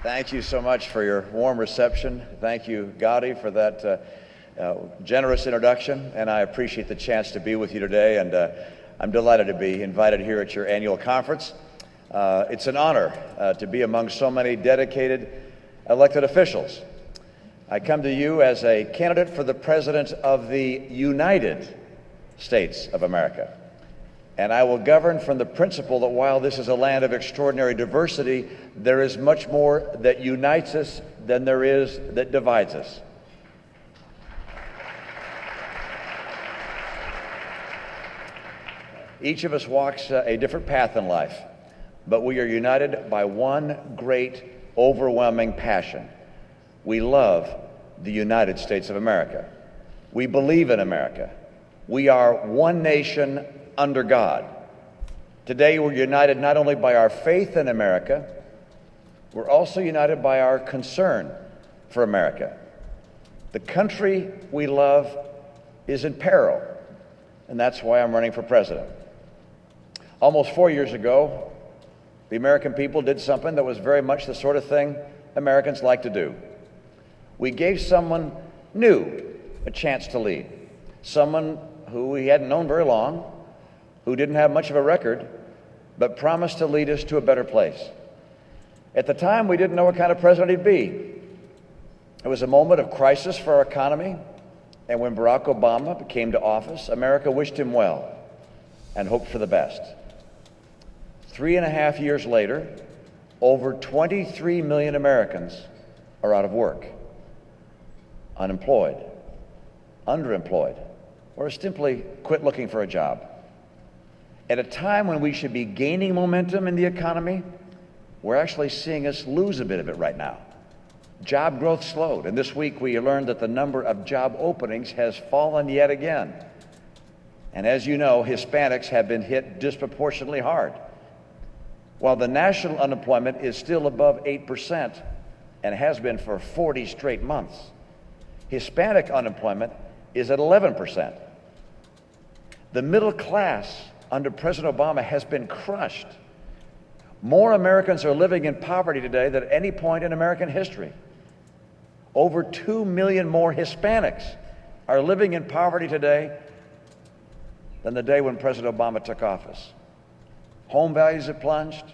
Thank you so much for your warm reception. Thank you, Gotti, for that generous introduction, and I appreciate the chance to be with you today, and I'm delighted to be invited here at your annual conference. It's an honor to be among so many dedicated elected officials. I come to you as a candidate for the President of the United States of America. And I will govern from the principle that while this is a land of extraordinary diversity, there is much more that unites us than there is that divides us. Each of us walks a different path in life, but we are united by one great, overwhelming passion. We love the United States of America. We believe in America. We are one nation under God. Today we're united not only by our faith in America, we're also united by our concern for America. The country we love is in peril, and that's why I'm running for president. Almost 4 years ago, the American people did something that was very much the sort of thing Americans like to do. We gave someone new a chance to lead, someone who we hadn't known very long, who didn't have much of a record, but promised to lead us to a better place. At the time, we didn't know what kind of president he'd be. It was a moment of crisis for our economy, and when Barack Obama came to office, America wished him well and hoped for the best. 3.5 years later, over 23 million Americans are out of work, unemployed, underemployed, or simply quit looking for a job. At a time when we should be gaining momentum in the economy, we're actually seeing us lose a bit of it right now. Job growth slowed, and this week we learned that the number of job openings has fallen yet again. And as you know, Hispanics have been hit disproportionately hard. While the national unemployment is still above 8% and has been for 40 straight months, Hispanic unemployment is at 11%. The middle class under President Obama has been crushed. More Americans are living in poverty today than at any point in American history. Over 2 million more Hispanics are living in poverty today than the day when President Obama took office. Home values have plunged,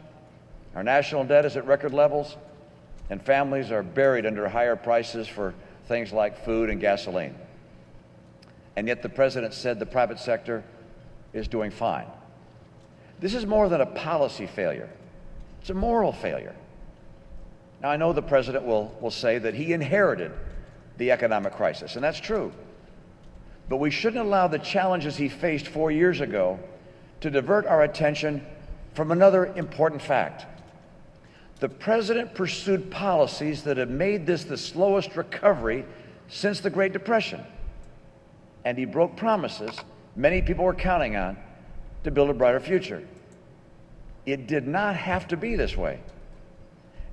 our national debt is at record levels, and families are buried under higher prices for things like food and gasoline. And yet the president said the private sector is doing fine. This is more than a policy failure. It's a moral failure. Now, I know the president will say that he inherited the economic crisis, and that's true. But we shouldn't allow the challenges he faced 4 years ago to divert our attention from another important fact. The president pursued policies that have made this the slowest recovery since the Great Depression. And he broke promises many people were counting on to build a brighter future. It did not have to be this way.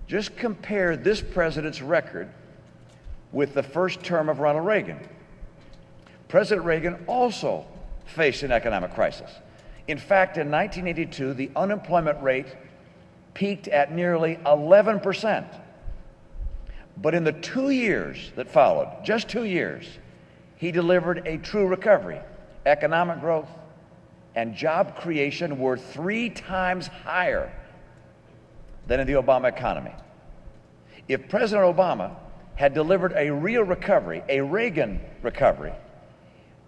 Just compare this president's record with the first term of Ronald Reagan. President Reagan also faced an economic crisis. In fact, in 1982, the unemployment rate peaked at nearly 11%. But in the 2 years that followed, just 2 years, he delivered a true recovery. Economic growth and job creation were 3 times higher than in the Obama economy. If President Obama had delivered a real recovery, a Reagan recovery,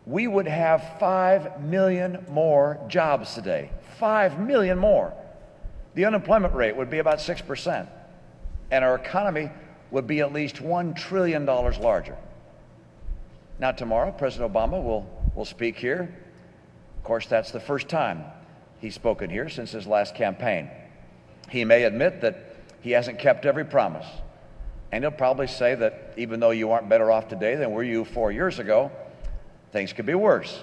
we would have 5 million more jobs today. 5 million more. The unemployment rate would be about 6%, and our economy would be at least $1 trillion larger. Now, tomorrow, President Obama will speak here. Of course, that's the first time he's spoken here since his last campaign. He may admit that he hasn't kept every promise, and he'll probably say that even though you aren't better off today than were you 4 years ago, things could be worse.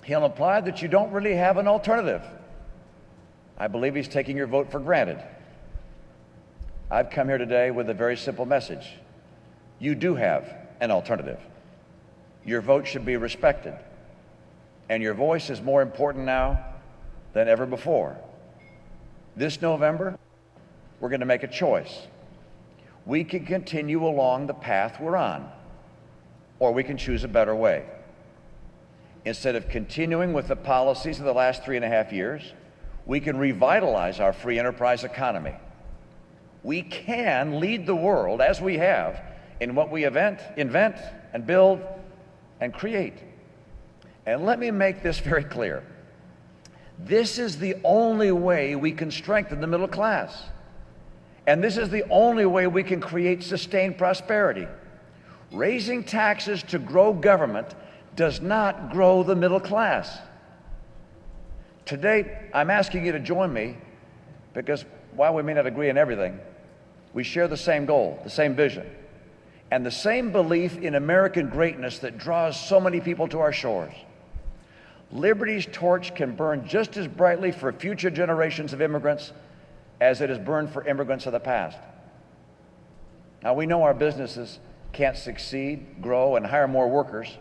He'll imply that you don't really have an alternative. I believe he's taking your vote for granted. I've come here today with a very simple message. You do have an alternative. Your vote should be respected, and your voice is more important now than ever before. This November, we're going to make a choice. we can continue along the path we're on, or we can choose a better way. Instead of continuing with the policies of the last 3.5 years, we can revitalize our free enterprise economy. We can lead the world, as we have, in what we invent and build and create. And let me make this very clear. This is the only way we can strengthen the middle class. And this is the only way we can create sustained prosperity. Raising taxes to grow government does not grow the middle class. Today, I'm asking you to join me because while we may not agree on everything, we share the same goal, the same vision, and the same belief in American greatness that draws so many people to our shores. Liberty's torch can burn just as brightly for future generations of immigrants as it has burned for immigrants of the past. Now, we know our businesses can't succeed, grow, and hire more workers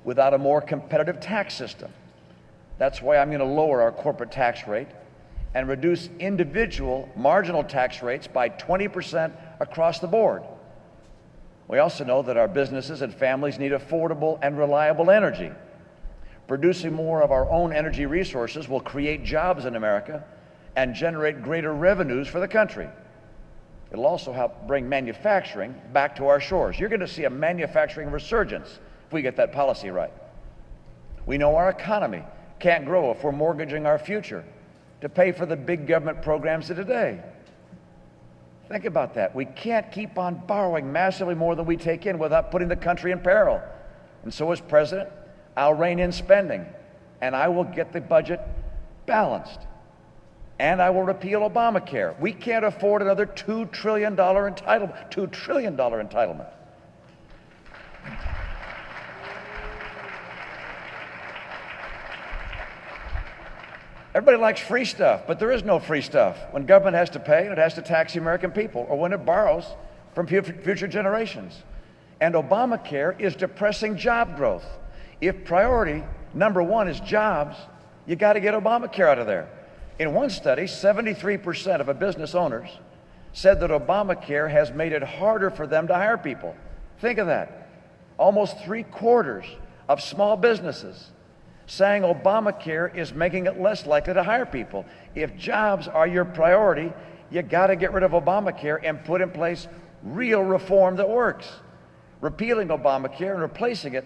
without a more competitive tax system. That's why I'm going to lower our corporate tax rate and reduce individual marginal tax rates by 20% across the board. We also know that our businesses and families need affordable and reliable energy. Producing more of our own energy resources will create jobs in America and generate greater revenues for the country. It'll also help bring manufacturing back to our shores. You're going to see a manufacturing resurgence if we get that policy right. We know our economy can't grow if we're mortgaging our future to pay for the big government programs of today. Think about that. We can't keep on borrowing massively more than we take in without putting the country in peril. And so as president, I'll rein in spending, and I will get the budget balanced. And I will repeal Obamacare. We can't afford another $2 trillion entitlement. $2 trillion entitlement. Everybody likes free stuff, but there is no free stuff when government has to pay and it has to tax the American people, or when it borrows from future generations. And Obamacare is depressing job growth. If priority number one is jobs, you got to get Obamacare out of there. In one study, 73% of business owners said that Obamacare has made it harder for them to hire people. Think of that. Almost 3/4 of small businesses saying Obamacare is making it less likely to hire people. If jobs are your priority, you got to get rid of Obamacare and put in place real reform that works. Repealing Obamacare and replacing it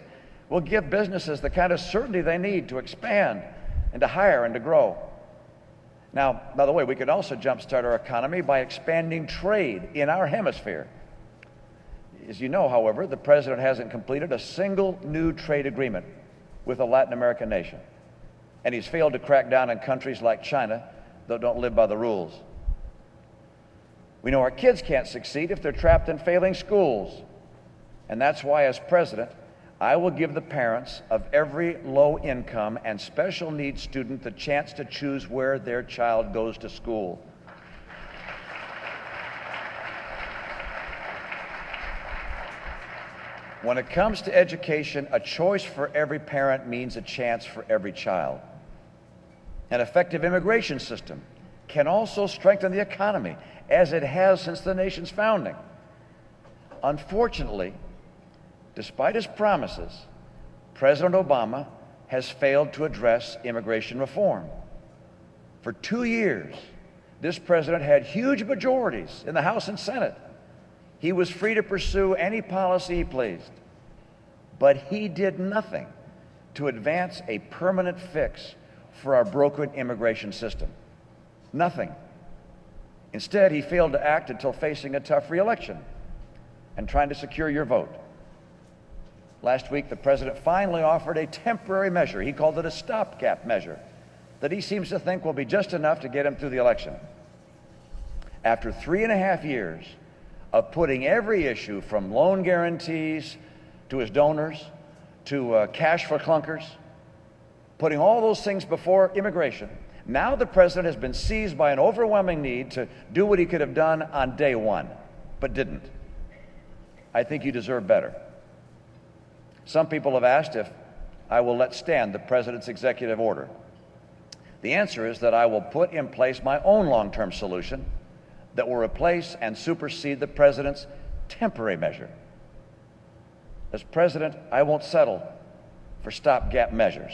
will give businesses the kind of certainty they need to expand and to hire and to grow. Now, by the way, we could also jumpstart our economy by expanding trade in our hemisphere. As you know, however, the president hasn't completed a single new trade agreement with a Latin American nation. And he's failed to crack down on countries like China that don't live by the rules. We know our kids can't succeed if they're trapped in failing schools. And that's why, as president, I will give the parents of every low-income and special needs student the chance to choose where their child goes to school. When it comes to education, a choice for every parent means a chance for every child. An effective immigration system can also strengthen the economy, as it has since the nation's founding. Unfortunately, despite his promises, President Obama has failed to address immigration reform. For 2 years, this president had huge majorities in the House and Senate. He was free to pursue any policy he pleased, but he did nothing to advance a permanent fix for our broken immigration system. Nothing. Instead, he failed to act until facing a tough re-election and trying to secure your vote. Last week, the president finally offered a temporary measure. He called it a stopgap measure that he seems to think will be just enough to get him through the election. After 3.5 years of putting every issue from loan guarantees to his donors to cash for clunkers, putting all those things before immigration, now the president has been seized by an overwhelming need to do what he could have done on day one, but didn't. I think you deserve better. Some people have asked if I will let stand the president's executive order. The answer is that I will put in place my own long-term solution, that will replace and supersede the president's temporary measure. As president, I won't settle for stopgap measures.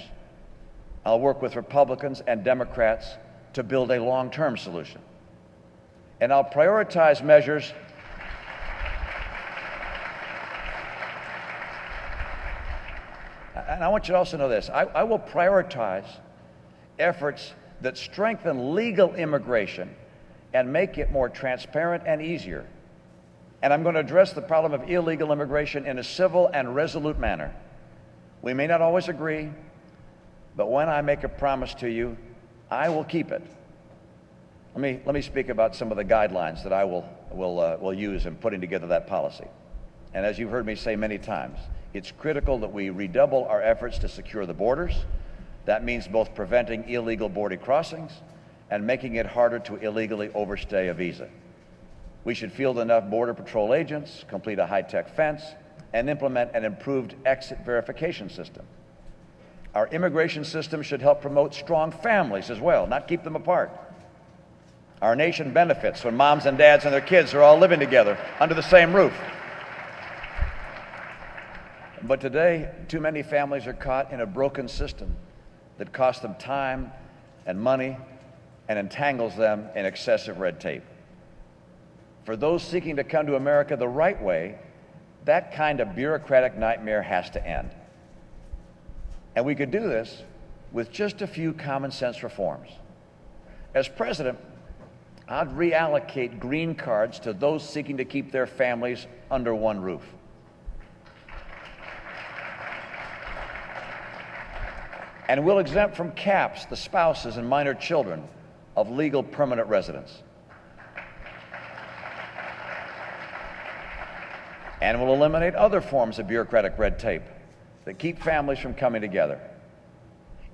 I'll work with Republicans and Democrats to build a long-term solution. And I'll prioritize measures and I want you to also know this. I will prioritize efforts that strengthen legal immigration and make it more transparent and easier. And I'm going to address the problem of illegal immigration in a civil and resolute manner. We may not always agree, but when I make a promise to you, I will keep it. Let me speak about some of the guidelines that I will use in putting together that policy. And as you've heard me say many times, it's critical that we redouble our efforts to secure the borders. That means both preventing illegal border crossings and making it harder to illegally overstay a visa. We should field enough Border Patrol agents, complete a high-tech fence, and implement an improved exit verification system. Our immigration system should help promote strong families as well, not keep them apart. Our nation benefits when moms and dads and their kids are all living together under the same roof. But today, too many families are caught in a broken system that costs them time and money and entangles them in excessive red tape. For those seeking to come to America the right way, that kind of bureaucratic nightmare has to end. And we could do this with just a few common sense reforms. As president, I'd reallocate green cards to those seeking to keep their families under one roof. And we'll exempt from caps the spouses and minor children of legal permanent residents. And we'll eliminate other forms of bureaucratic red tape that keep families from coming together.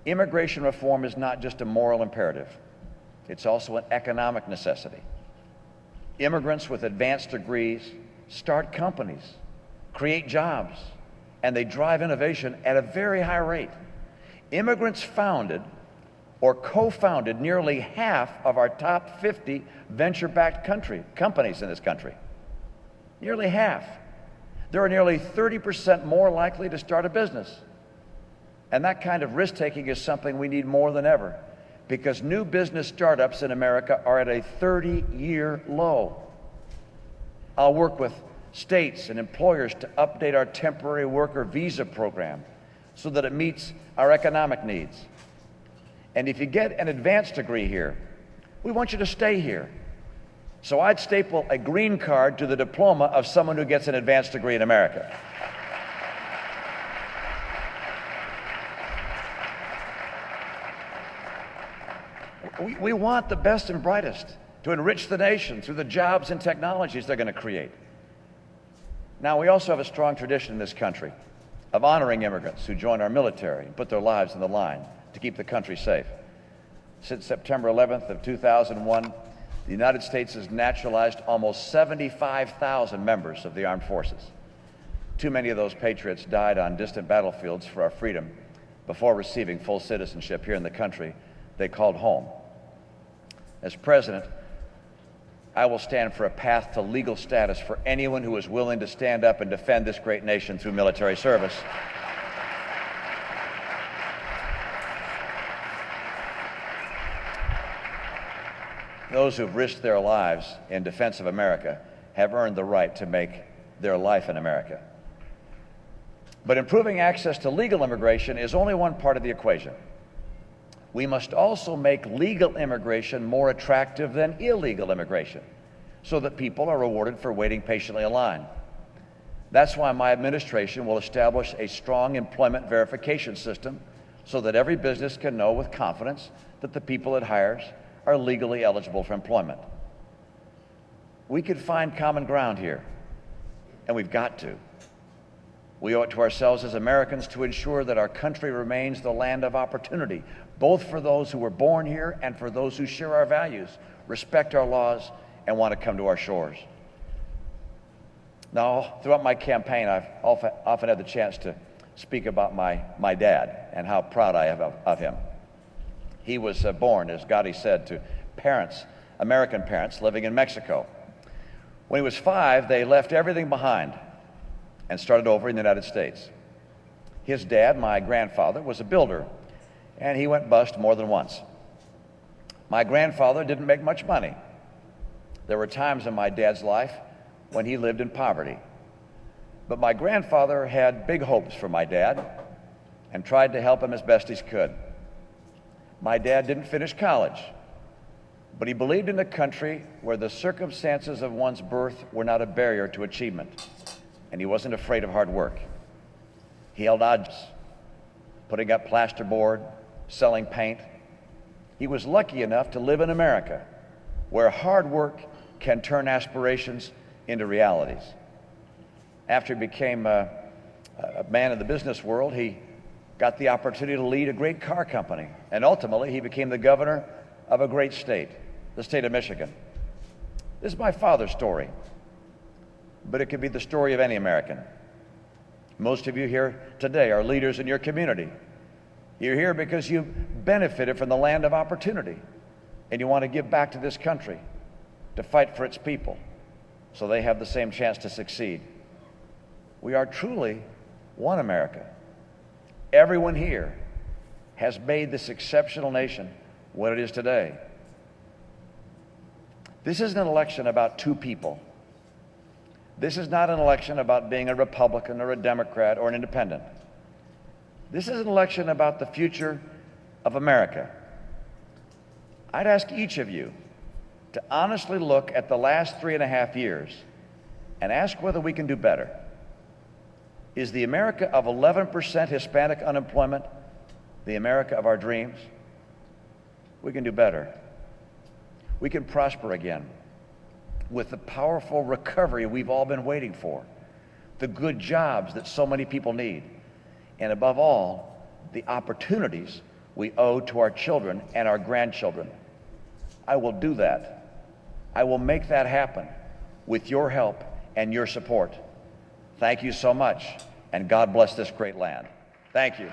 Immigration reform is not just a moral imperative, it's also an economic necessity. Immigrants with advanced degrees start companies, create jobs, and they drive innovation at a very high rate. Immigrants founded or co-founded nearly half of our top 50 venture-backed companies in this country. Nearly half. There are nearly 30% more likely to start a business. And that kind of risk-taking is something we need more than ever, because new business startups in America are at a 30-year low. I'll work with states and employers to update our temporary worker visa program so that it meets our economic needs. And if you get an advanced degree here, we want you to stay here. So I'd staple a green card to the diploma of someone who gets an advanced degree in America. We want the best and brightest to enrich the nation through the jobs and technologies they're going to create. Now, we also have a strong tradition in this country of honoring immigrants who join our military and put their lives on the line to keep the country safe. Since September 11th of 2001, the United States has naturalized almost 75,000 members of the armed forces. Too many of those patriots died on distant battlefields for our freedom before receiving full citizenship here in the country they called home. As president, I will stand for a path to legal status for anyone who is willing to stand up and defend this great nation through military service. Those who've risked their lives in defense of America have earned the right to make their life in America. But improving access to legal immigration is only one part of the equation. We must also make legal immigration more attractive than illegal immigration, so that people are rewarded for waiting patiently in line. That's why my administration will establish a strong employment verification system so that every business can know with confidence that the people it hires are legally eligible for employment. We could find common ground here, and we've got to. We owe it to ourselves as Americans to ensure that our country remains the land of opportunity, both for those who were born here and for those who share our values, respect our laws, and want to come to our shores. Now, throughout my campaign, I've often had the chance to speak about my dad and how proud I am of him. He was born, as Gotti said, to parents American parents living in Mexico. When he was 5, they left everything behind and started over in the United States. His dad, my grandfather, was a builder, and he went bust more than once. My grandfather didn't make much money. There were times in my dad's life when he lived in poverty. But my grandfather had big hopes for my dad and tried to help him as best he could. My dad didn't finish college, but he believed in a country where the circumstances of one's birth were not a barrier to achievement, and he wasn't afraid of hard work. He held odds, putting up plasterboard, selling paint. He was lucky enough to live in America, where hard work can turn aspirations into realities. After he became a man in the business world, he got the opportunity to lead a great car company, and ultimately he became the governor of a great state, the state of Michigan. This is my father's story, but it could be the story of any American. Most of you here today are leaders in your community. You're here because you benefited from the land of opportunity, and you want to give back to this country, to fight for its people, so they have the same chance to succeed. We are truly one America. Everyone here has made this exceptional nation what it is today. This isn't an election about two people. This is not an election about being a Republican or a Democrat or an independent. This is an election about the future of America. I'd ask each of you to honestly look at the last 3.5 years and ask whether we can do better. Is the America of 11% Hispanic unemployment the America of our dreams? We can do better. We can prosper again with the powerful recovery we've all been waiting for, the good jobs that so many people need, and above all, the opportunities we owe to our children and our grandchildren. I will do that. I will make that happen with your help and your support. Thank you so much, and God bless this great land. Thank you.